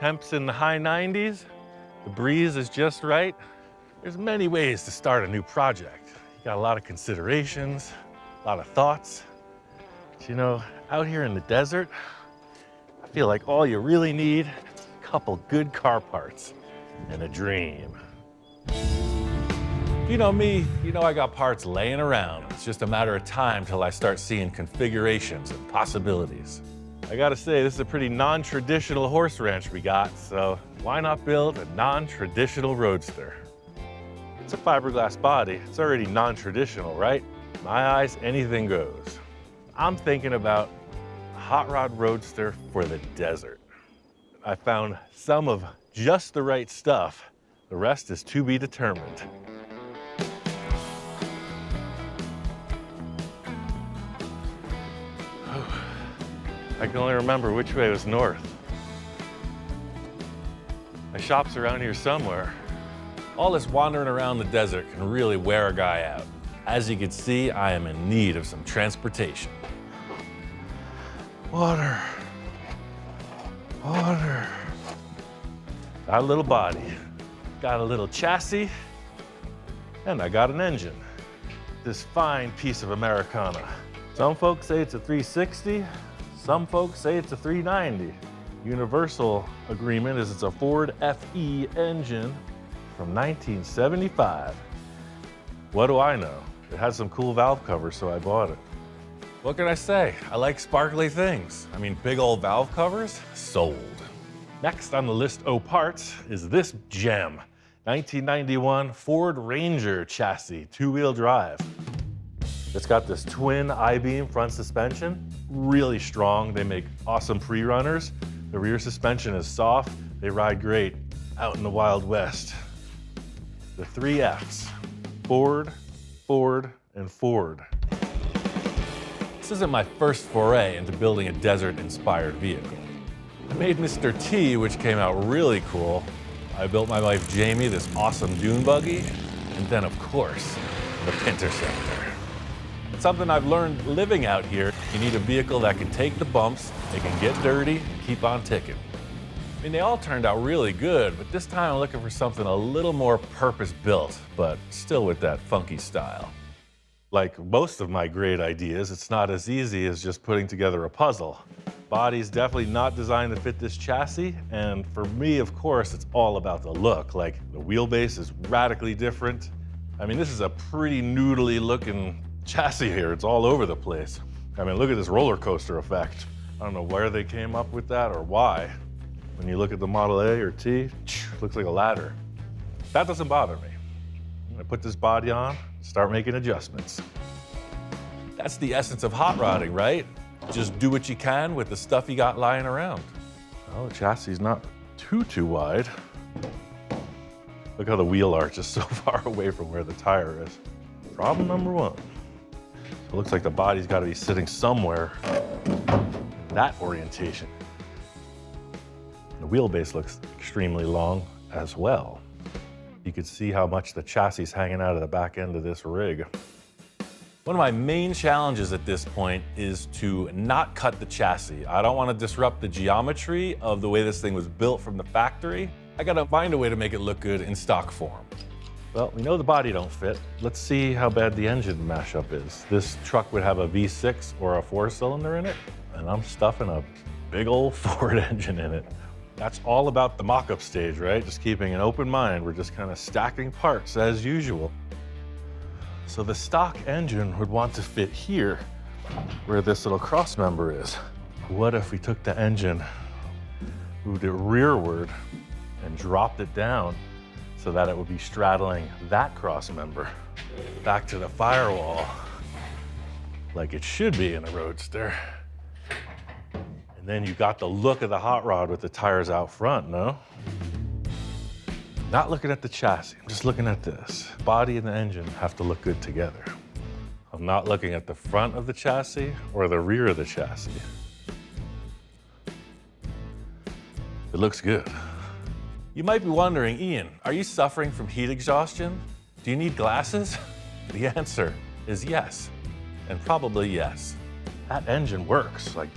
Temps in the high 90s, the breeze is just right. There's many ways to start a new project. You got a lot of considerations, a lot of thoughts. But you know, out here in the desert, I feel like all you really need is a couple good car parts and a dream. If you know me, you know I got parts laying around. It's just a matter of time till I start seeing configurations and possibilities. I gotta say, this is a pretty non-traditional horse ranch we got, so why not build a non-traditional roadster? It's a fiberglass body. It's already non-traditional, right? In my eyes, anything goes. I'm thinking about a hot rod roadster for the desert. I found some of just the right stuff. The rest is to be determined. I can only remember which way was north. My shop's around here somewhere. All this wandering around the desert can really wear a guy out. As you can see, I am in need of some transportation. Water. Water. Got a little body, got a little chassis, and I got an engine. This fine piece of Americana. Some folks say it's a 360. Some folks say it's a 390. Universal agreement is it's a Ford FE engine from 1975. What do I know? It has some cool valve covers, so I bought it. What can I say? I like sparkly things. I mean, big old valve covers, sold. Next on the list of parts is this gem. 1991 Ford Ranger chassis, two-wheel drive. It's got this twin I-beam front suspension, really strong. They make awesome pre-runners. The rear suspension is soft. They ride great out in the Wild West. The 3 Fs, Ford, Ford, and Ford. This isn't my first foray into building a desert-inspired vehicle. I made Mr. T, which came out really cool. I built my wife Jamie this awesome dune buggy, and then of course, the Interceptor. It's something I've learned living out here. You need a vehicle that can take the bumps, they can get dirty, and keep on ticking. I mean, they all turned out really good, but this time I'm looking for something a little more purpose-built, but still with that funky style. Like most of my great ideas, it's not as easy as just putting together a puzzle. Body's definitely not designed to fit this chassis, and for me, of course, it's all about the look. Like, the wheelbase is radically different. I mean, this is a pretty noodly looking chassis here. It's all over the place. I mean, look at this roller coaster effect. I don't know where they came up with that or why. When you look at the Model A or T, it looks like a ladder. That doesn't bother me. I'm gonna put this body on, start making adjustments. That's the essence of hot rodding, right? Just do what you can with the stuff you got lying around. Well, the chassis is not too wide. Look how the wheel arch is so far away from where the tire is. Problem number 1. It looks like the body's got to be sitting somewhere in that orientation. The wheelbase looks extremely long as well. You can see how much the chassis is hanging out of the back end of this rig. One of my main challenges at this point is to not cut the chassis. I don't want to disrupt the geometry of the way this thing was built from the factory. I got to find a way to make it look good in stock form. Well, we know the body don't fit. Let's see how bad the engine mashup is. This truck would have a V6 or a 4-cylinder in it, and I'm stuffing a big old Ford engine in it. That's all about the mock-up stage, right? Just keeping an open mind. We're just kind of stacking parts as usual. So the stock engine would want to fit here, where this little cross member is. What if we took the engine, moved it rearward, and dropped it down so that it would be straddling that cross member back to the firewall, like it should be in a roadster. And then you got the look of the hot rod with the tires out front, no? Not looking at the chassis, I'm just looking at this. Body and the engine have to look good together. I'm not looking at the front of the chassis or the rear of the chassis. It looks good. You might be wondering, Ian, are you suffering from heat exhaustion? Do you need glasses? The answer is yes, and probably yes. That engine works, like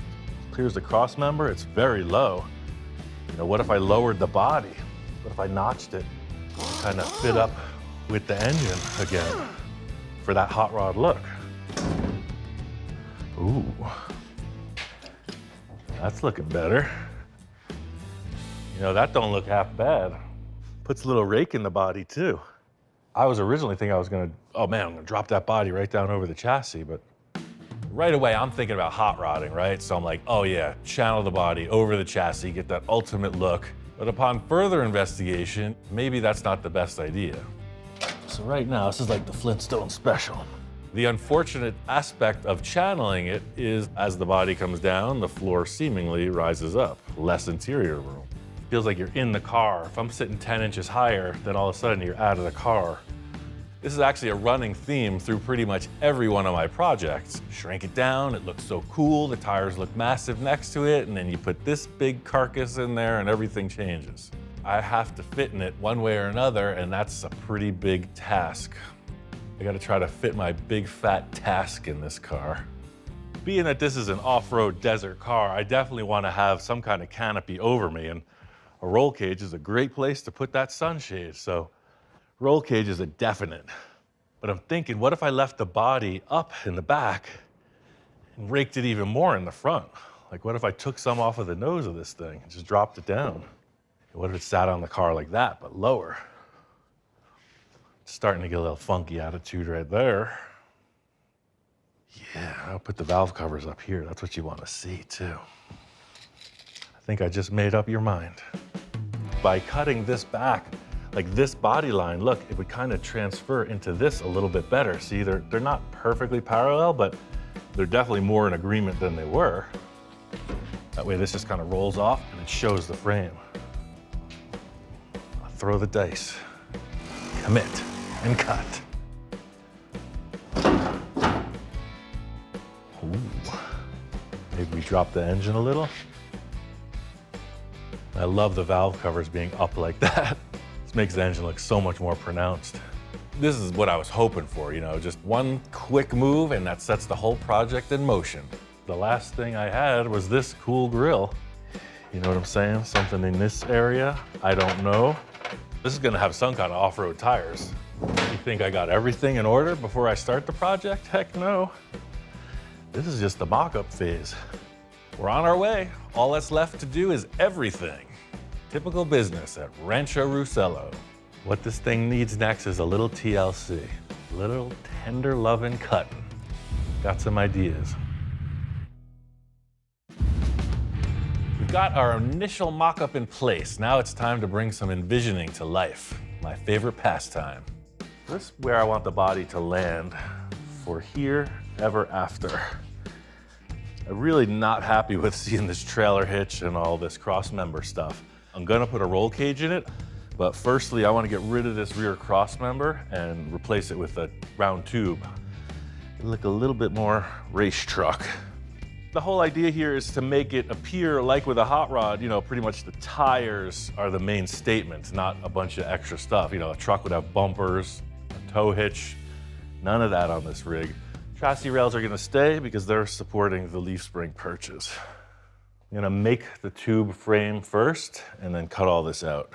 clears the cross member, it's very low. You know, what if I lowered the body? What if I notched it to kind of fit up with the engine again for that hot rod look? Ooh, that's looking better. You know, that don't look half bad. Puts a little rake in the body too. I was originally thinking I was gonna, oh man, I'm gonna drop that body right down over the chassis, but right away I'm thinking about hot rodding, right? So I'm like, oh yeah, channel the body over the chassis, get that ultimate look. But upon further investigation, maybe that's not the best idea. So right now, this is like the Flintstone special. The unfortunate aspect of channeling it is as the body comes down, the floor seemingly rises up, less interior room. Feels like you're in the car. If I'm sitting 10 inches higher, then all of a sudden you're out of the car. This is actually a running theme through pretty much every one of my projects. Shrink it down, it looks so cool, the tires look massive next to it, and then you put this big carcass in there and everything changes. I have to fit in it one way or another, and that's a pretty big task. I gotta try to fit my big fat task in this car. Being that this is an off-road desert car, I definitely wanna have some kind of canopy over me, and a roll cage is a great place to put that sunshade, so roll cage is a definite. But I'm thinking, what if I left the body up in the back and raked it even more in the front? Like, what if I took some off of the nose of this thing and just dropped it down? What if it sat on the car like that, but lower? It's starting to get a little funky attitude right there. Yeah, I'll put the valve covers up here. That's what you want to see, too. I think I just made up your mind. By cutting this back, like this body line, look, it would kind of transfer into this a little bit better. See, they're not perfectly parallel, but they're definitely more in agreement than they were. That way this just kind of rolls off and it shows the frame. I'll throw the dice, commit, and cut. Ooh. Maybe we drop the engine a little. I love the valve covers being up like that. This makes the engine look so much more pronounced. This is what I was hoping for, you know, just one quick move and that sets the whole project in motion. The last thing I had was this cool grill. You know what I'm saying? Something in this area, I don't know. This is gonna have some kind of off-road tires. You think I got everything in order before I start the project? Heck no. This is just the mock-up phase. We're on our way. All that's left to do is everything. Typical business at Rancho Roussel. What this thing needs next is a little TLC, a little tender loving cutting. Got some ideas. We've got our initial mock-up in place. Now it's time to bring some envisioning to life, my favorite pastime. This is where I want the body to land for here, ever after. I'm really not happy with seeing this trailer hitch and all this cross member stuff. I'm gonna put a roll cage in it, but firstly, I wanna get rid of this rear cross member and replace it with a round tube. It'll look a little bit more race truck. The whole idea here is to make it appear like with a hot rod, you know, pretty much the tires are the main statement, not a bunch of extra stuff. You know, a truck would have bumpers, a tow hitch, none of that on this rig. Chassis rails are gonna stay because they're supporting the leaf spring perches. I'm gonna make the tube frame first and then cut all this out.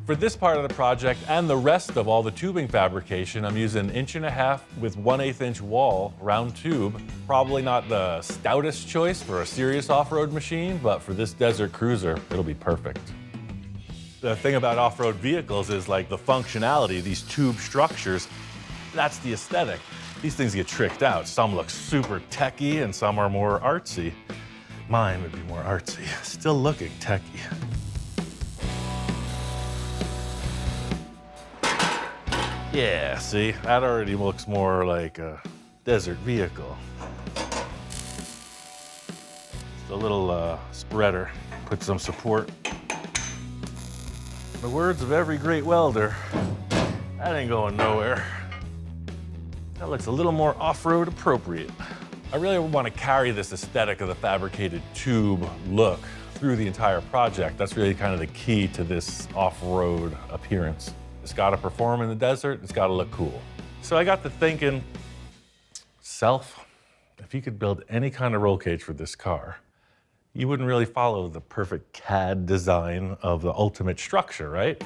For this part of the project and the rest of all the tubing fabrication, I'm using 1.5 inch with 1/8 inch wall round tube. Probably not the stoutest choice for a serious off-road machine, but for this desert cruiser, it'll be perfect. The thing about off-road vehicles is like the functionality, these tube structures, that's the aesthetic. These things get tricked out. Some look super techy and some are more artsy. Mine would be more artsy, still looking techy. Yeah, see, that already looks more like a desert vehicle. Just a little spreader, put some support. In the words of every great welder, that ain't going nowhere. That looks a little more off-road appropriate. I really want to carry this aesthetic of the fabricated tube look through the entire project. That's really kind of the key to this off-road appearance. It's got to perform in the desert, it's got to look cool. So I got to thinking, Self, if you could build any kind of roll cage for this car, you wouldn't really follow the perfect CAD design of the ultimate structure, right?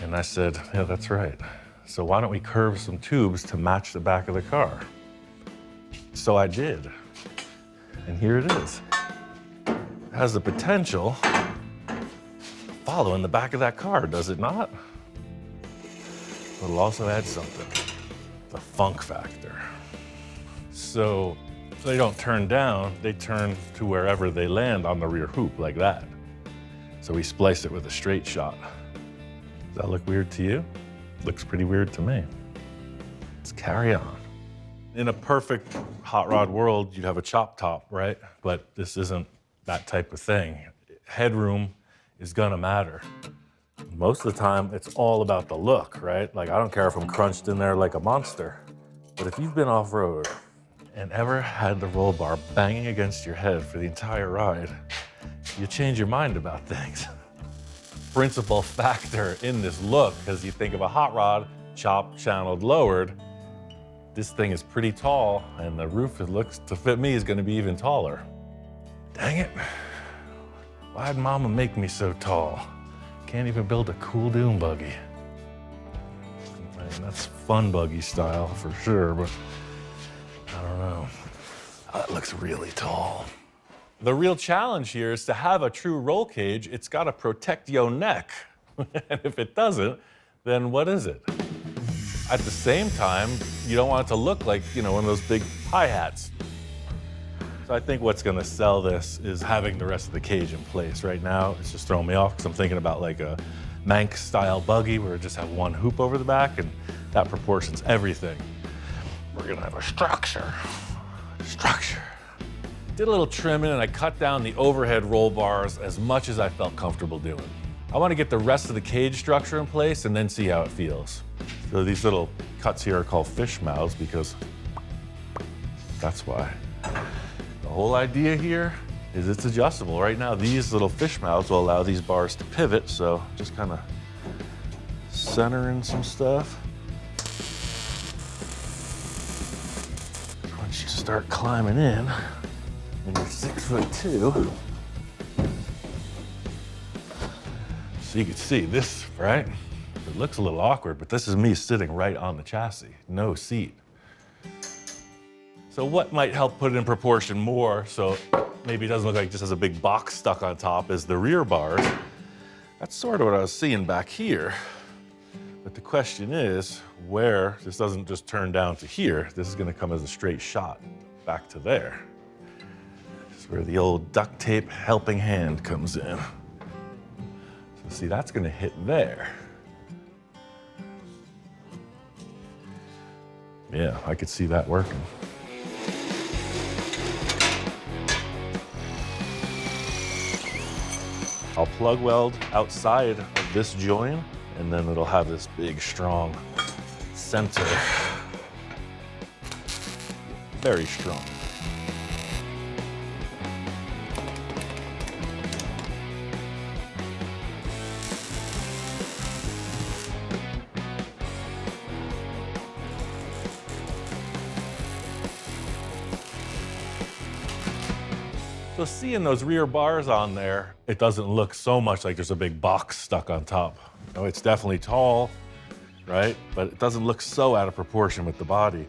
And I said, yeah, that's right. So why don't we curve some tubes to match the back of the car? So I did. And here it is. It has the potential to follow in the back of that car, does it not? But it'll also add something, the funk factor. So they don't turn down, they turn to wherever they land on the rear hoop, like that. So we spliced it with a straight shot. Does that look weird to you? Looks pretty weird to me. Let's carry on. In a perfect hot rod world, you'd have a chop top, right? But this isn't that type of thing. Headroom is gonna matter. Most of the time, it's all about the look, right? Like, I don't care if I'm crunched in there like a monster. But if you've been off-road and ever had the roll bar banging against your head for the entire ride, you change your mind about things. Principal factor in this look, because you think of a hot rod, chopped, channeled, lowered. This thing is pretty tall, and the roof, it looks to fit me, is gonna be even taller. Dang it. Why'd mama make me so tall? Can't even build a cool dune buggy. I mean, that's fun buggy style for sure, but I don't know. That looks really tall. The real challenge here is to have a true roll cage, it's gotta protect your neck. And if it doesn't, then what is it? At the same time, you don't want it to look like, one of those big hi-hats. So I think what's gonna sell this is having the rest of the cage in place. Right now, it's just throwing me off because I'm thinking about like a Manx-style buggy where it just have one hoop over the back, and that proportions everything. We're gonna have a structure. Did a little trimming, and I cut down the overhead roll bars as much as I felt comfortable doing. I want to get the rest of the cage structure in place and then see how it feels. So these little cuts here are called fish mouths because that's why. The whole idea here is it's adjustable. Right now, these little fish mouths will allow these bars to pivot, so just kind of centering some stuff. Once you start climbing in, and you're 6'2", so you can see this, right? It looks a little awkward, but this is me sitting right on the chassis, no seat. So what might help put it in proportion more, so maybe it doesn't look like it just has a big box stuck on top, is the rear bars. That's sort of what I was seeing back here. But the question is, where this doesn't just turn down to here, this is gonna come as a straight shot back to there. Where the old duct tape helping hand comes in. So see, that's gonna hit there. Yeah, I could see that working. I'll plug weld outside of this join, and then it'll have this big, strong center. Very strong. So seeing those rear bars on there, it doesn't look so much like there's a big box stuck on top. No, it's definitely tall, right? But it doesn't look so out of proportion with the body.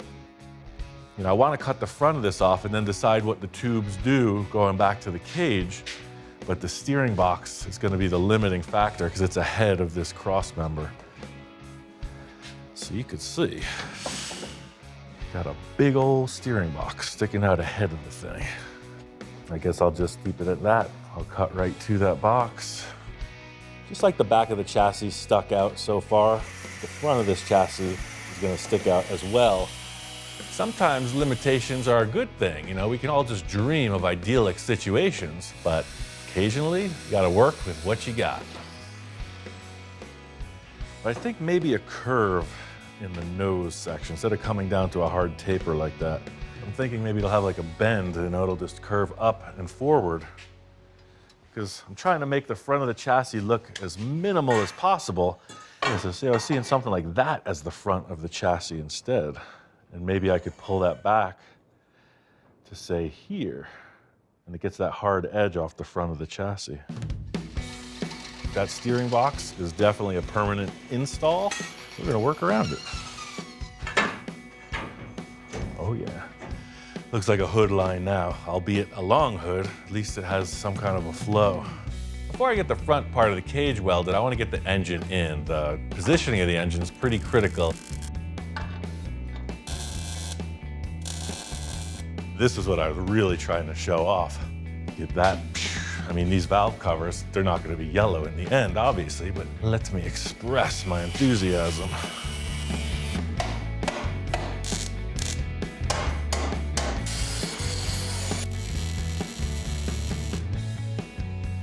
I want to cut the front of this off and then decide what the tubes do going back to the cage. But the steering box is going to be the limiting factor because it's ahead of this cross member. So you could see, got a big old steering box sticking out ahead of the thing. I guess I'll just keep it at that. I'll cut right to that box. Just like the back of the chassis stuck out so far, the front of this chassis is gonna stick out as well. Sometimes limitations are a good thing. We can all just dream of idyllic situations, but occasionally you gotta work with what you got. But I think maybe a curve in the nose section, instead of coming down to a hard taper like that. I'm thinking maybe it'll have like a bend, it'll just curve up and forward. Because I'm trying to make the front of the chassis look as minimal as possible. So see, I was seeing something like that as the front of the chassis instead. And maybe I could pull that back to say here. and it gets that hard edge off the front of the chassis. That steering box is definitely a permanent install. We're gonna work around it. Oh yeah. Looks like a hood line now, albeit a long hood. At least it has some kind of a flow. Before I get the front part of the cage welded, I want to get the engine in. The positioning of the engine is pretty critical. This is what I was really trying to show off. Get that, I mean, these valve covers, they're not going to be yellow in the end, obviously, but let me express my enthusiasm.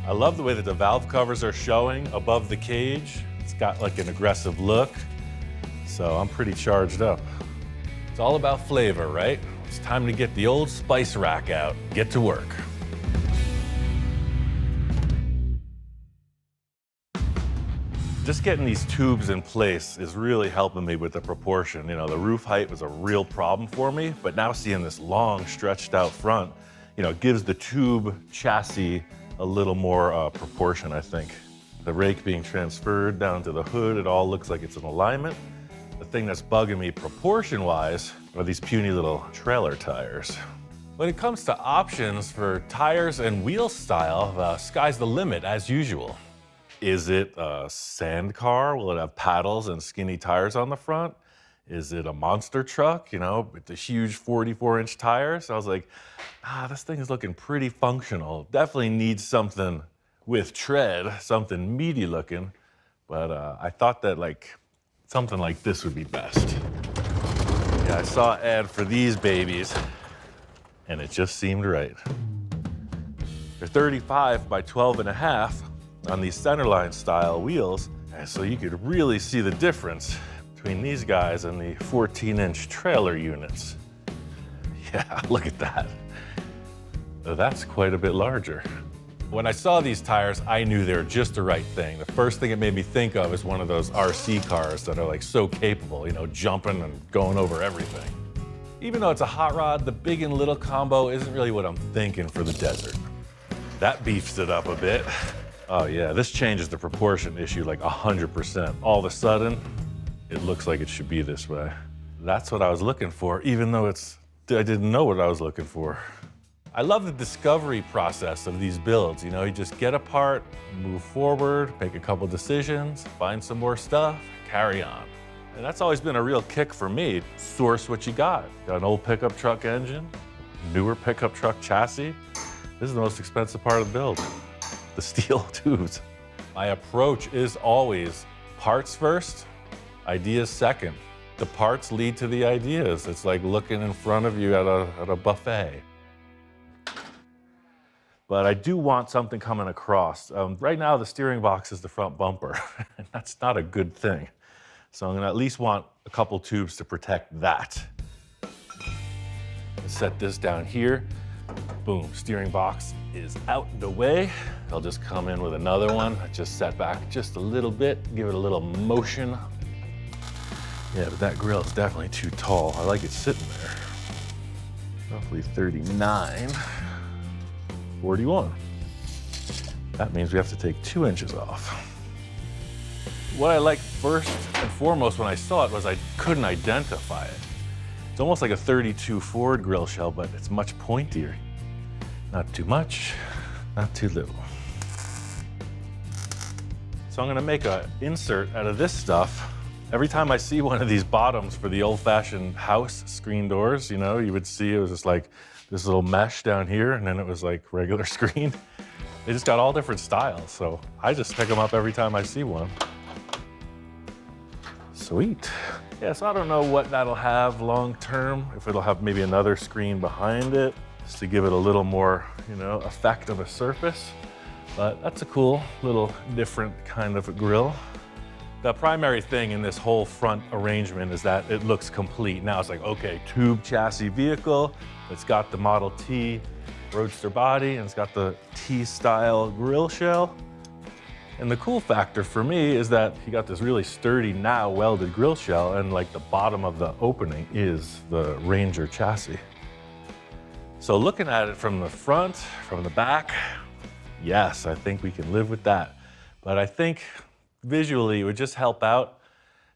I love the way that the valve covers are showing above the cage. It's got like an aggressive look, so I'm pretty charged up. It's all about flavor, right? It's time to get the old spice rack out, get to work. Just getting these tubes in place is really helping me with the proportion. You know, the roof height was a real problem for me, but now seeing this long stretched out front, you know, gives the tube chassis a little more proportion, I think. The rake being transferred down to the hood, it all looks like it's in alignment. The thing that's bugging me proportion-wise are these puny little trailer tires. When it comes to options for tires and wheel style, sky's the limit as usual. Is it a sand car? Will it have paddles and skinny tires on the front? Is it a monster truck, you know, with the huge 44-inch tires? I was like, this thing is looking pretty functional. Definitely needs something with tread, something meaty looking, but I thought that like something like this would be best. Yeah, I saw an ad for these babies, and it just seemed right. They're 35 by 12.5 on these centerline style wheels, and so you could really see the difference between these guys and the 14-inch trailer units. Yeah, look at that. That's quite a bit larger. When I saw these tires, I knew they were just the right thing. The first thing it made me think of is one of those RC cars that are like so capable, you know, jumping and going over everything. Even though it's a hot rod, the big and little combo isn't really what I'm thinking for the desert. That beefs it up a bit. Oh yeah, this changes the proportion issue like 100%. All of a sudden, it looks like it should be this way. That's what I was looking for, even though I didn't know what I was looking for. I love the discovery process of these builds. You know, you just get apart, move forward, make a couple decisions, find some more stuff, carry on. And that's always been a real kick for me. Source what you got. Got an old pickup truck engine, newer pickup truck chassis. This is the most expensive part of the build, the steel tubes. My approach is always parts first, ideas second. The parts lead to the ideas. It's like looking in front of you at a buffet. But I do want something coming across. Right now, the steering box is the front bumper, and that's not a good thing. So I'm gonna at least want a couple tubes to protect that. Set this down here. Boom, steering box is out the way. I'll just come in with another one. I just set back just a little bit, give it a little motion. Yeah, but that grill is definitely too tall. I like it sitting there. Roughly 39. 41. That means we have to take 2 inches off. What I liked first and foremost when I saw it was I couldn't identify it. It's almost like a 32 Ford grill shell, but it's much pointier. Not too much, not too little. So I'm gonna make an insert out of this stuff. Every time I see one of these bottoms for the old-fashioned house screen doors, you know, you would see it was just like this little mesh down here, and then it was like regular screen. They just got all different styles, so I just pick them up every time I see one. Sweet. Yeah, so I don't know what that'll have long term, if it'll have maybe another screen behind it, just to give it a little more, you know, effect of a surface. But that's a cool little different kind of a grill. The primary thing in this whole front arrangement is that it looks complete. Now it's like, okay, tube chassis vehicle. It's got the Model T roadster body, and it's got the T-style grill shell. And the cool factor for me is that you got this really sturdy now welded grill shell, and like the bottom of the opening is the Ranger chassis. So looking at it from the front, from the back, yes, I think we can live with that. But I think visually it would just help out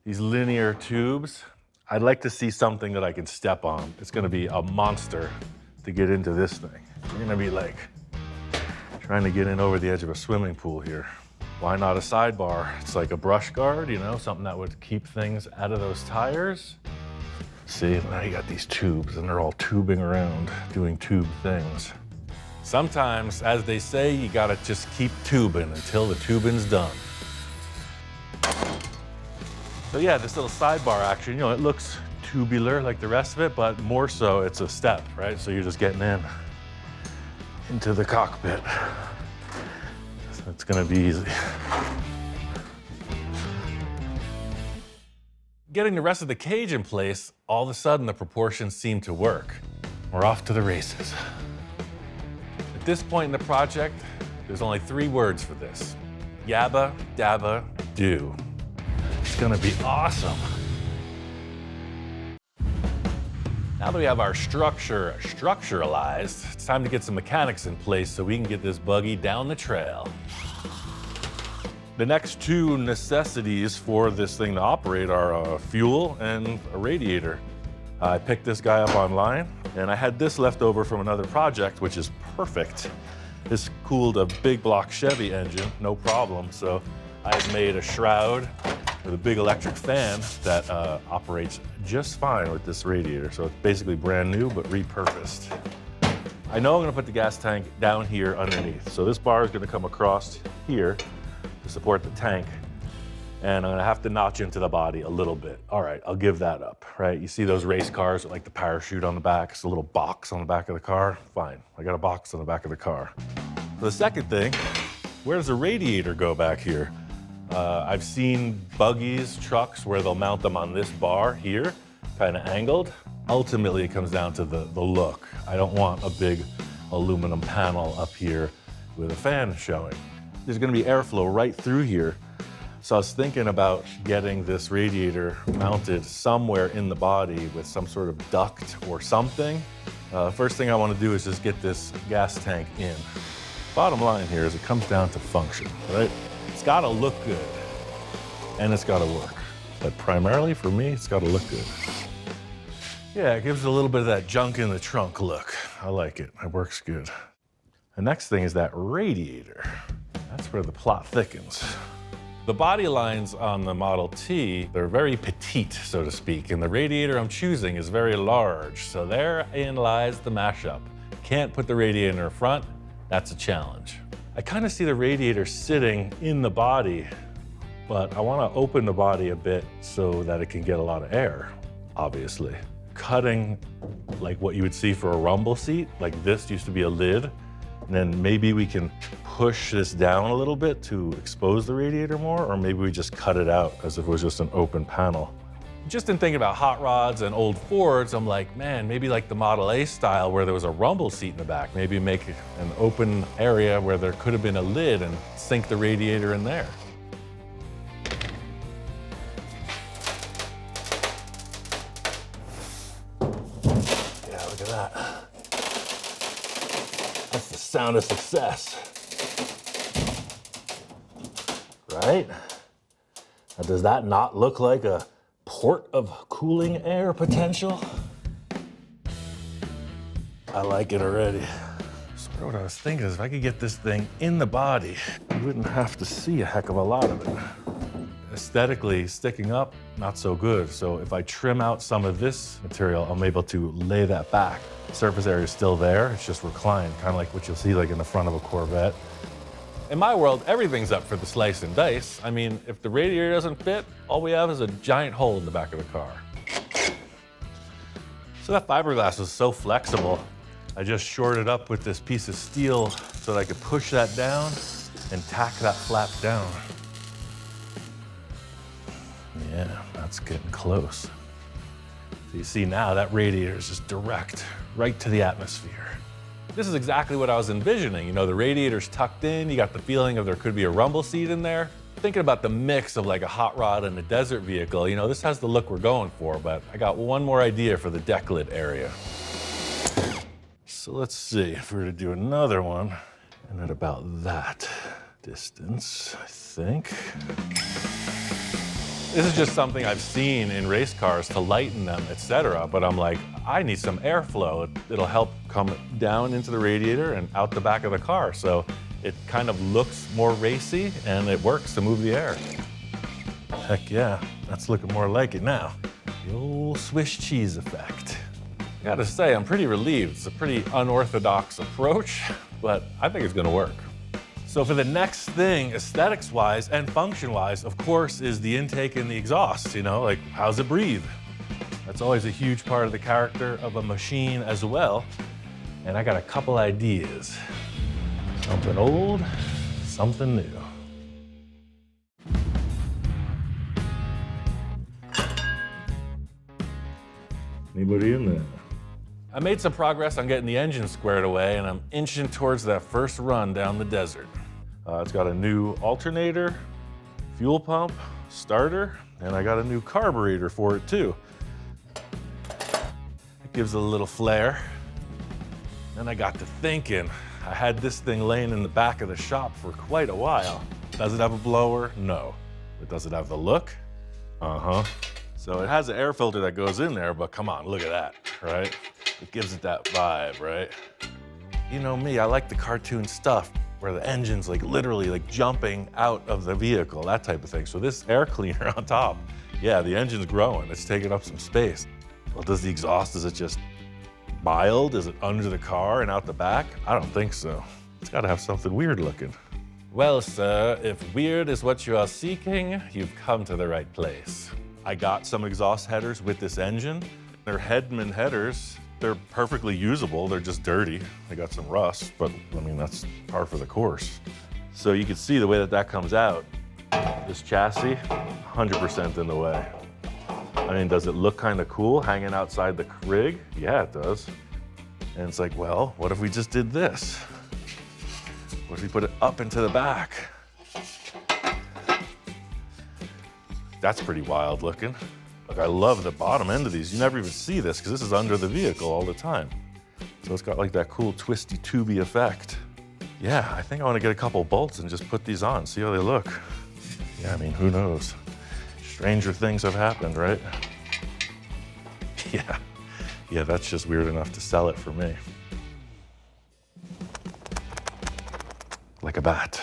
these linear tubes. I'd like to see something that I can step on. It's gonna be a monster to get into this thing. You're gonna be like trying to get in over the edge of a swimming pool here. Why not a sidebar? It's like a brush guard, you know, something that would keep things out of those tires. See, now you got these tubes and they're all tubing around, doing tube things. Sometimes, as they say, you gotta just keep tubing until the tubing's done. So yeah, this little sidebar action, you know, it looks tubular like the rest of it, but more so it's a step, right? So you're just getting into the cockpit. So it's gonna be easy. Getting the rest of the cage in place, all of a sudden the proportions seem to work. We're off to the races. At this point in the project, there's only 3 words for this. Yabba, dabba, do. It's gonna be awesome. Now that we have our structure structuralized, it's time to get some mechanics in place so we can get this buggy down the trail. The next 2 necessities for this thing to operate are fuel and a radiator. I picked this guy up online, and I had this left over from another project, which is perfect. This cooled a big block Chevy engine, no problem. So I've made a shroud with a big electric fan that operates just fine with this radiator. So it's basically brand new, but repurposed. I know I'm gonna put the gas tank down here underneath. So this bar is gonna come across here to support the tank. And I'm gonna have to notch into the body a little bit. All right, I'll give that up, right? You see those race cars with like the parachute on the back, it's a little box on the back of the car. Fine, I got a box on the back of the car. The second thing, where does the radiator go back here? I've seen buggies, trucks, where they'll mount them on this bar here, kind of angled. Ultimately, it comes down to the look. I don't want a big aluminum panel up here with a fan showing. There's gonna be airflow right through here. So I was thinking about getting this radiator mounted somewhere in the body with some sort of duct or something. First thing I want to do is just get this gas tank in. Bottom line here is it comes down to function, right? It's got to look good and it's got to work. But primarily for me, it's got to look good. Yeah, it gives it a little bit of that junk in the trunk look. I like it. It works good. The next thing is that radiator. That's where the plot thickens. The body lines on the Model T, they're very petite, so to speak, and the radiator I'm choosing is very large, so therein lies the mashup. Can't put the radiator in front, that's a challenge. I kind of see the radiator sitting in the body, but I want to open the body a bit so that it can get a lot of air, obviously. Cutting like what you would see for a rumble seat, like this used to be a lid, and then maybe we can push this down a little bit to expose the radiator more, or maybe we just cut it out as if it was just an open panel. Just in thinking about hot rods and old Fords, I'm like, man, maybe like the Model A style where there was a rumble seat in the back, maybe make an open area where there could have been a lid and sink the radiator in there. Yeah, look at that. That's the sound of success. Right? Now, does that not look like a port of cooling air potential? I like it already. Sort of what I was thinking is if I could get this thing in the body, you wouldn't have to see a heck of a lot of it. Aesthetically, sticking up, not so good. So if I trim out some of this material, I'm able to lay that back. The surface area is still there, it's just reclined, kind of like what you'll see like in the front of a Corvette. In my world, everything's up for the slice and dice. I mean, if the radiator doesn't fit, all we have is a giant hole in the back of the car. So that fiberglass was so flexible, I just shorted up with this piece of steel so that I could push that down and tack that flap down. Yeah, that's getting close. So you see now that radiator is just direct, right to the atmosphere. This is exactly what I was envisioning. You know, the radiator's tucked in, you got the feeling of there could be a rumble seat in there. Thinking about the mix of like a hot rod and a desert vehicle, you know, this has the look we're going for, but I got one more idea for the deck lid area. So let's see if we were to do another one, and at about that distance, I think. This is just something I've seen in race cars to lighten them, etc. But I'm like, I need some airflow. It'll help come down into the radiator and out the back of the car. So it kind of looks more racy and it works to move the air. Heck yeah, that's looking more like it now. The old Swiss cheese effect. I gotta say, I'm pretty relieved. It's a pretty unorthodox approach, but I think it's gonna work. So for the next thing, aesthetics-wise and function-wise, of course, is the intake and the exhaust, you know, like how's it breathe? That's always a huge part of the character of a machine as well. And I got a couple ideas. Something old, something new. Anybody in there? I made some progress on getting the engine squared away, and I'm inching towards that first run down the desert. It's got a new alternator, fuel pump, starter, and I got a new carburetor for it too. It gives it a little flair. Then I got to thinking, I had this thing laying in the back of the shop for quite a while. Does it have a blower? No. But does it have the look? Uh-huh. So it has an air filter that goes in there, but come on, look at that, right? It gives it that vibe, right? You know me, I like the cartoon stuff where the engine's like literally like jumping out of the vehicle, that type of thing. So this air cleaner on top, yeah, the engine's growing, it's taking up some space. Well, does the exhaust, is it just mild? Is it under the car and out the back? I don't think so. It's gotta have something weird looking. Well, sir, if weird is what you are seeking, you've come to the right place. I got some exhaust headers with this engine. They're Hedman headers. They're perfectly usable. They're just dirty. They got some rust, but I mean, that's par for the course. So you can see the way that that comes out. This chassis, 100% in the way. I mean, does it look kind of cool hanging outside the rig? Yeah, it does. And it's like, well, what if we just did this? What if we put it up into the back? That's pretty wild looking. Like, I love the bottom end of these. You never even see this because this is under the vehicle all the time. So it's got like that cool twisty tubey effect. Yeah, I think I want to get a couple bolts and just put these on, see how they look. Yeah, I mean, who knows? Stranger things have happened, right? Yeah, that's just weird enough to sell it for me. Like a bat.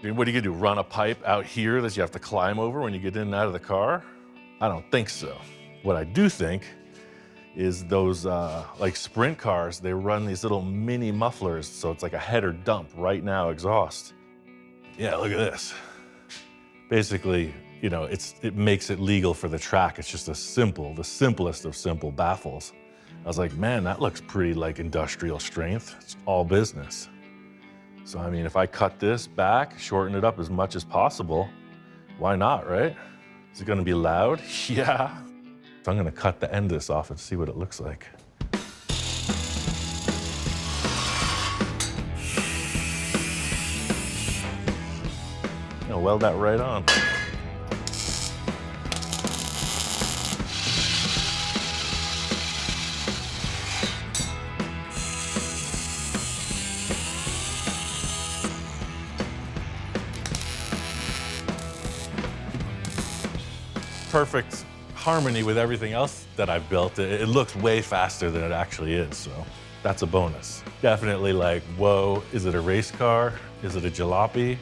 I mean, what are you gonna do, run a pipe out here that you have to climb over when you get in and out of the car? I don't think so. What I do think is those like sprint cars, they run these little mini mufflers, so it's like a header dump right now exhaust. Yeah, look at this. Basically, you know, it makes it legal for the track. It's just the simplest of simple baffles. I was like, man, that looks pretty like industrial strength. It's all business. So, I mean, if I cut this back, shorten it up as much as possible, why not, right? Is it gonna be loud? Yeah. So I'm gonna cut the end of this off and see what it looks like. I'll weld that right on. Perfect harmony with everything else that I've built. It looks way faster than it actually is, so that's a bonus. Definitely like, whoa, is it a race car? Is it a jalopy?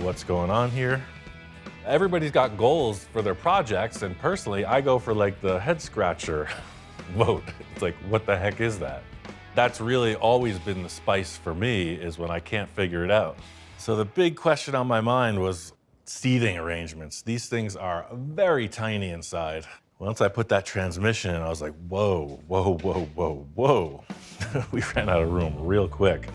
What's going on here? Everybody's got goals for their projects, and personally, I go for like the head scratcher vote. It's like, what the heck is that? That's really always been the spice for me, is when I can't figure it out. So the big question on my mind was seating arrangements. These things are very tiny inside. Once I put that transmission in, I was like, whoa, whoa, whoa, whoa, whoa. We ran out of room real quick.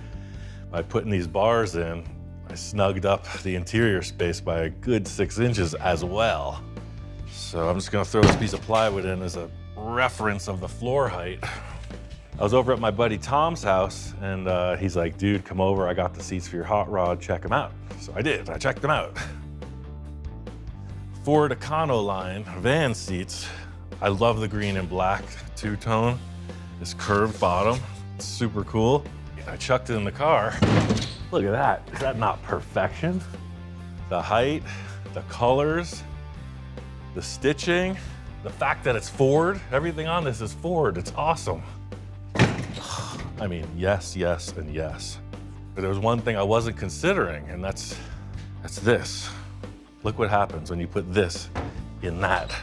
By putting these bars in, I snugged up the interior space by a good 6 inches as well. So I'm just gonna throw this piece of plywood in as a reference of the floor height. I was over at my buddy Tom's house, and he's like, dude, come over, I got the seats for your hot rod, check them out. So I did, I checked them out. Ford Econoline van seats. I love the green and black two-tone. This curved bottom. It's super cool. I chucked it in the car. Look at that. Is that not perfection? The height, the colors, the stitching, the fact that it's Ford. Everything on this is Ford. It's awesome. I mean, yes, yes, and yes. But there was one thing I wasn't considering, and that's this. Look what happens when you put this in that.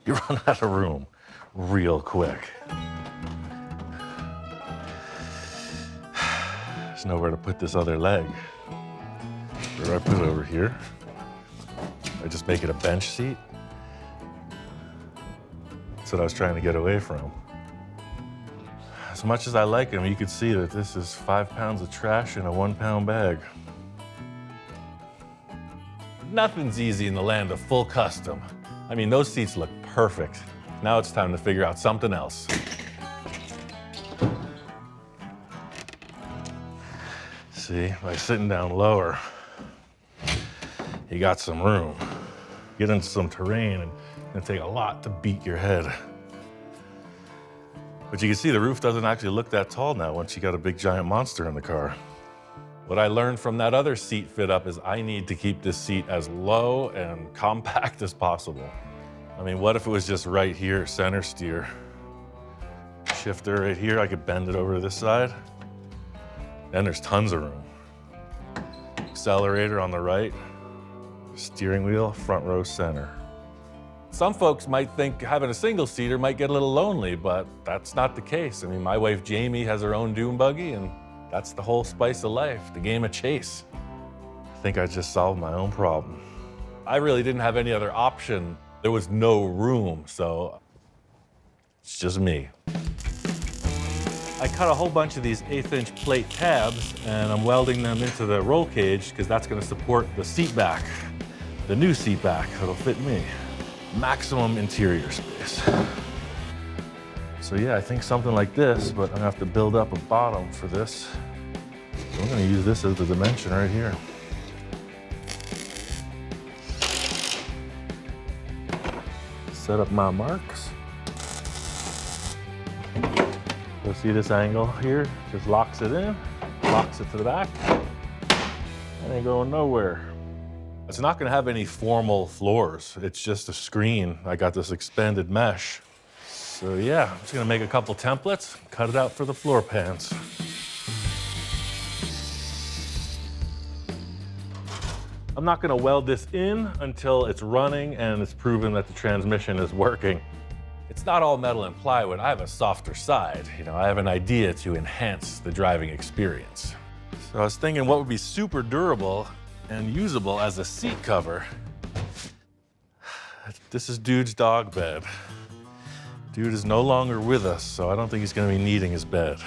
You run out of room real quick. There's nowhere to put this other leg. Where do I put it over here? I just make it a bench seat. That's what I was trying to get away from. As much as I like them, you can see that this is 5 pounds of trash in a 1 pound bag. Nothing's easy in the land of full custom. I mean, those seats look perfect. Now it's time to figure out something else. See, by sitting down lower, you got some room. Get into some terrain and it'll take a lot to beat your head. But you can see the roof doesn't actually look that tall now once you got a big giant monster in the car. What I learned from that other seat fit up is I need to keep this seat as low and compact as possible. I mean, what if it was just right here, center steer? Shifter right here, I could bend it over to this side. Then there's tons of room. Accelerator on the right, steering wheel, front row center. Some folks might think having a single seater might get a little lonely, but that's not the case. I mean, my wife Jamie has her own dune buggy, and that's the whole spice of life, the game of chase. I think I just solved my own problem. I really didn't have any other option. There was no room, so it's just me. I cut a whole bunch of these 1/8" plate tabs, and I'm welding them into the roll cage because that's going to support the seat back, the new seat back that'll fit me. Maximum interior space. So yeah, I think something like this, but I'm gonna have to build up a bottom for this. So I'm gonna use this as the dimension right here. Set up my marks. So see this angle here? Just locks it in, locks it to the back. It ain't going nowhere. It's not gonna have any formal floors. It's just a screen. I got this expanded mesh. So yeah, I'm just gonna make a couple templates, cut it out for the floor pans. I'm not gonna weld this in until it's running and it's proven that the transmission is working. It's not all metal and plywood. I have a softer side. You know, I have an idea to enhance the driving experience. So I was thinking what would be super durable and usable as a seat cover. This is Dude's dog bed. Dude is no longer with us, so I don't think he's gonna be needing his bed.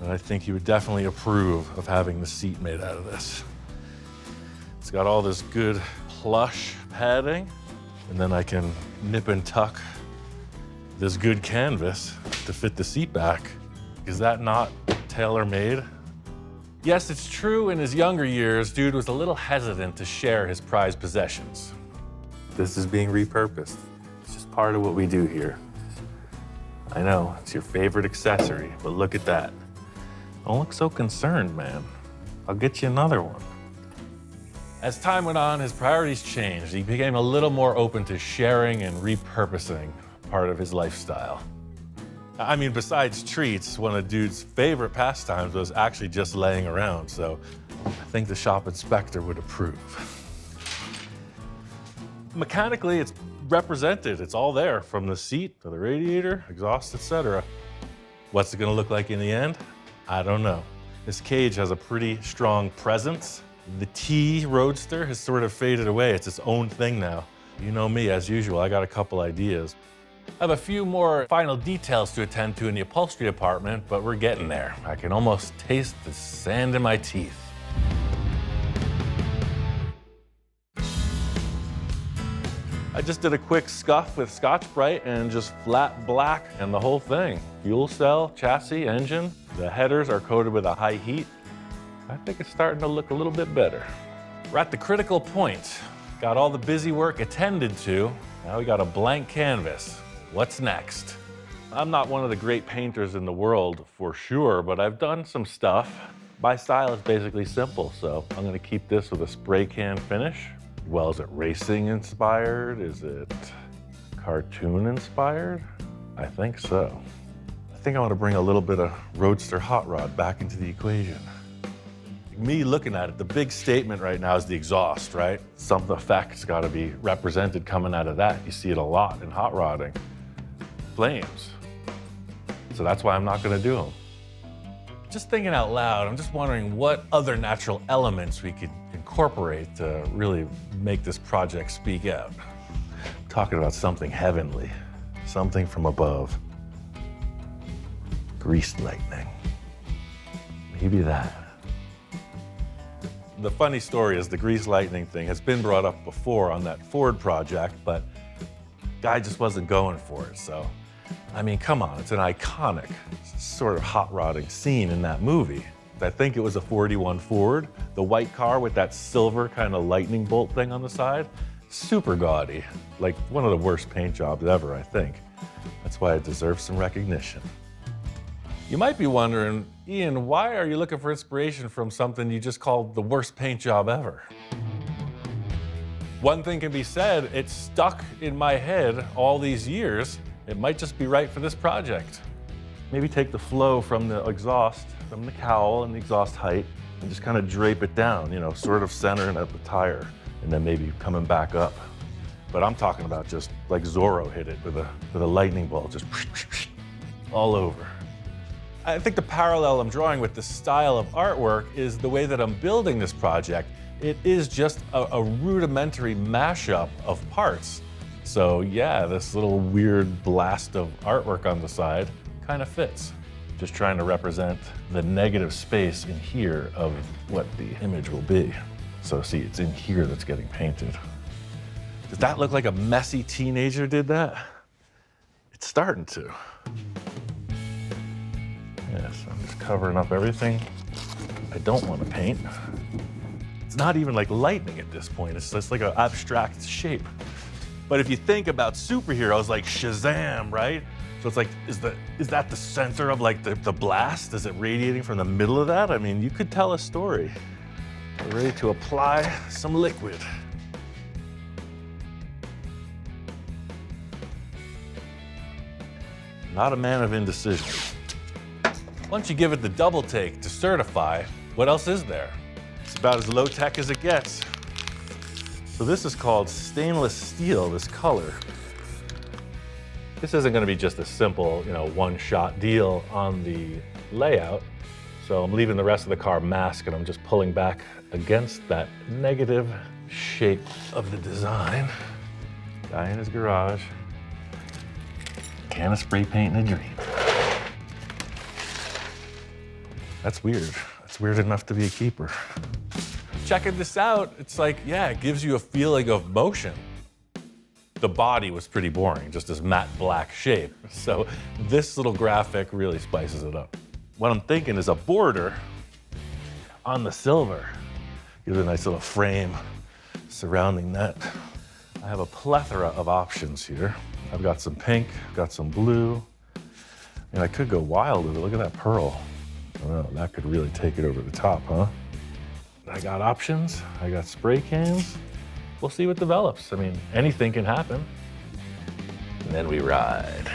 And I think he would definitely approve of having the seat made out of this. It's got all this good plush padding, and then I can nip and tuck this good canvas to fit the seat back. Is that not tailor-made? Yes, it's true in his younger years, Dude was a little hesitant to share his prized possessions. This is being repurposed. It's just part of what we do here. I know, it's your favorite accessory, but look at that. Don't look so concerned, man. I'll get you another one. As time went on, his priorities changed. He became a little more open to sharing and repurposing part of his lifestyle. I mean, besides treats, one of Dude's favorite pastimes was actually just laying around, so I think the shop inspector would approve. Mechanically, it's represented. It's all there, from the seat to the radiator, exhaust, etc. What's it gonna look like in the end? I don't know. This cage has a pretty strong presence. The T Roadster has sort of faded away. It's its own thing now. You know me, as usual, I got a couple ideas. I have a few more final details to attend to in the upholstery department, but we're getting there. I can almost taste the sand in my teeth. I just did a quick scuff with Scotch-Brite and just flat black and the whole thing. Fuel cell, chassis, engine. The headers are coated with a high heat. I think it's starting to look a little bit better. We're at the critical point. Got all the busy work attended to. Now we got a blank canvas. What's next? I'm not one of the great painters in the world for sure, but I've done some stuff. My style is basically simple, so I'm gonna keep this with a spray can finish. Well, is it racing inspired? Is it cartoon inspired? I think so. I think I want to bring a little bit of roadster hot rod back into the equation. Me looking at it, the big statement right now is the exhaust, right? Some effect's got to be represented coming out of that. You see it a lot in hot rodding. Flames. So that's why I'm not going to do them. Just thinking out loud, I'm just wondering what other natural elements we could incorporate to really make this project speak out. I'm talking about something heavenly, something from above. Greased lightning. Maybe that. The funny story is the grease lightning thing has been brought up before on that Ford project, but guy just wasn't going for it. So, I mean, come on, it's an iconic sort of hot rodding scene in that movie. I think it was a 41 Ford, the white car with that silver kind of lightning bolt thing on the side. Super gaudy, like one of the worst paint jobs ever, I think. That's why it deserves some recognition. You might be wondering, Ian, why are you looking for inspiration from something you just called the worst paint job ever? One thing can be said, it's stuck in my head all these years. It might just be right for this project. Maybe take the flow from the exhaust, from the cowl and the exhaust height, and just kind of drape it down, you know, sort of centering at the tire, and then maybe coming back up. But I'm talking about just like Zorro hit it with a lightning bolt, just all over. I think the parallel I'm drawing with the style of artwork is the way that I'm building this project. It is just a rudimentary mashup of parts. So yeah, this little weird blast of artwork on the side kind of fits. Just trying to represent the negative space in here of what the image will be. So see, it's in here that's getting painted. Does that look like a messy teenager did that? It's starting to. Yes, I'm just covering up everything I don't want to paint. It's not even like lightning at this point. It's just like an abstract shape. But if you think about superheroes like Shazam, right? So it's like, is that the center of like the blast? Is it radiating from the middle of that? I mean, you could tell a story. We're ready to apply some liquid. Not a man of indecision. Once you give it the double take to certify, what else is there? It's about as low tech as it gets. So this is called stainless steel, this color. This isn't gonna be just a simple, one-shot deal on the layout. So I'm leaving the rest of the car masked and I'm just pulling back against that negative shape of the design. Guy in his garage. Can of spray paint in a dream. That's weird. That's weird enough to be a keeper. Checking this out, it's like, yeah, it gives you a feeling of motion. The body was pretty boring, just this matte black shape. So this little graphic really spices it up. What I'm thinking is a border on the silver. Gives it a nice little frame surrounding that. I have a plethora of options here. I've got some pink, got some blue. And I could go wild with it. Look at that pearl. I don't know, that could really take it over the top, huh? I got options, I got spray cans. We'll see what develops. I mean, anything can happen. And then we ride.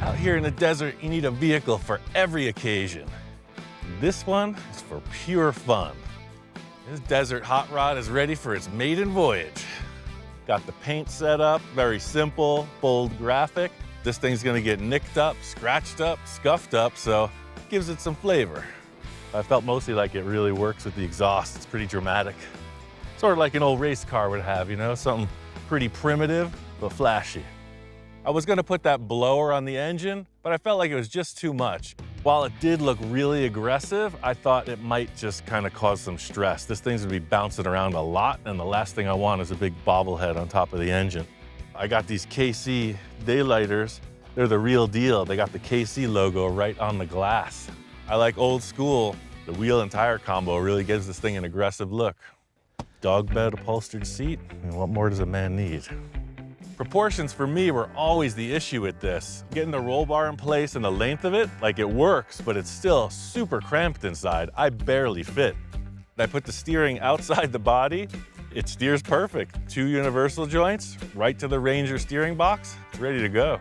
Out here in the desert, you need a vehicle for every occasion. This one is for pure fun. This desert hot rod is ready for its maiden voyage. Got the paint set up, very simple, bold graphic. This thing's gonna get nicked up, scratched up, scuffed up, so it gives it some flavor. I felt mostly like it really works with the exhaust. It's pretty dramatic. Sort of like an old race car would have, something pretty primitive, but flashy. I was gonna put that blower on the engine, but I felt like it was just too much. While it did look really aggressive, I thought it might just kind of cause some stress. This thing's gonna be bouncing around a lot, and the last thing I want is a big bobblehead on top of the engine. I got these KC daylighters. They're the real deal. They got the KC logo right on the glass. I like old school. The wheel and tire combo really gives this thing an aggressive look. Dog bed upholstered seat, and what more does a man need? Proportions for me were always the issue with this. Getting the roll bar in place and the length of it, like it works, but it's still super cramped inside. I barely fit. I put the steering outside the body. It steers perfect. 2 universal joints, right to the Ranger steering box. It's ready to go.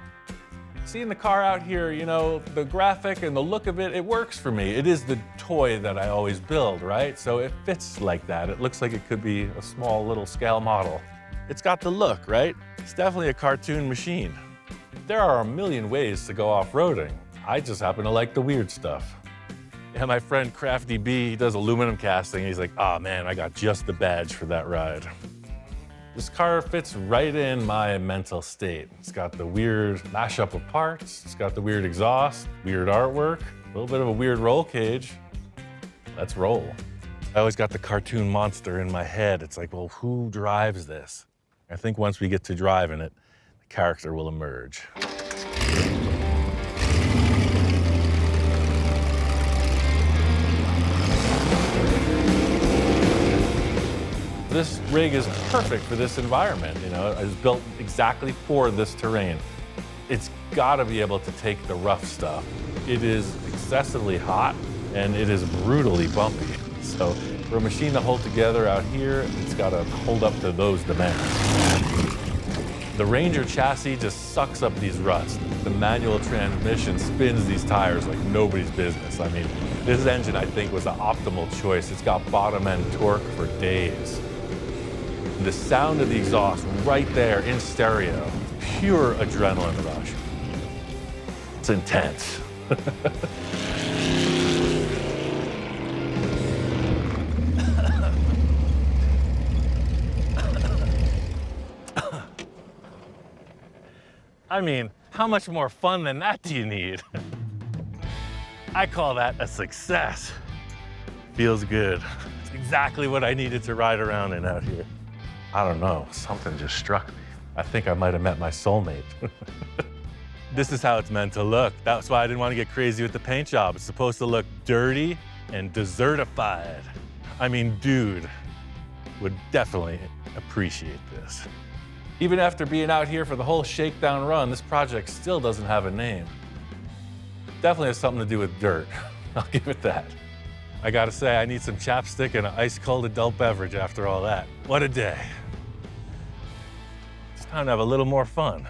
Seeing the car out here, you know, the graphic and the look of it, it works for me. It is the toy that I always build, right? So it fits like that. It looks like it could be a small little scale model. It's got the look, right? It's definitely a cartoon machine. There are a million ways to go off-roading. I just happen to like the weird stuff. Yeah, my friend Crafty B, he does aluminum casting. He's like, oh man, I got just the badge for that ride. This car fits right in my mental state. It's got the weird mashup of parts. It's got the weird exhaust, weird artwork, a little bit of a weird roll cage. Let's roll. I always got the cartoon monster in my head. It's like, well, who drives this? I think once we get to driving it, the character will emerge. This rig is perfect for this environment, you know. It was built exactly for this terrain. It's gotta be able to take the rough stuff. It is excessively hot and it is brutally bumpy. So for a machine to hold together out here, it's gotta hold up to those demands. The Ranger chassis just sucks up these ruts. The manual transmission spins these tires like nobody's business. I mean, this engine, I think, was the optimal choice. It's got bottom end torque for days. The sound of the exhaust right there in stereo, pure adrenaline rush. It's intense. I mean, how much more fun than that do you need? I call that a success. Feels good. It's exactly what I needed to ride around in out here. I don't know, something just struck me. I think I might have met my soulmate. This is how it's meant to look. That's why I didn't want to get crazy with the paint job. It's supposed to look dirty and desertified. I mean, dude would definitely appreciate this. Even after being out here for the whole shakedown run, this project still doesn't have a name. Definitely has something to do with dirt. I'll give it that. I gotta say, I need some chapstick and an ice-cold adult beverage after all that. What a day. It's time to have a little more fun.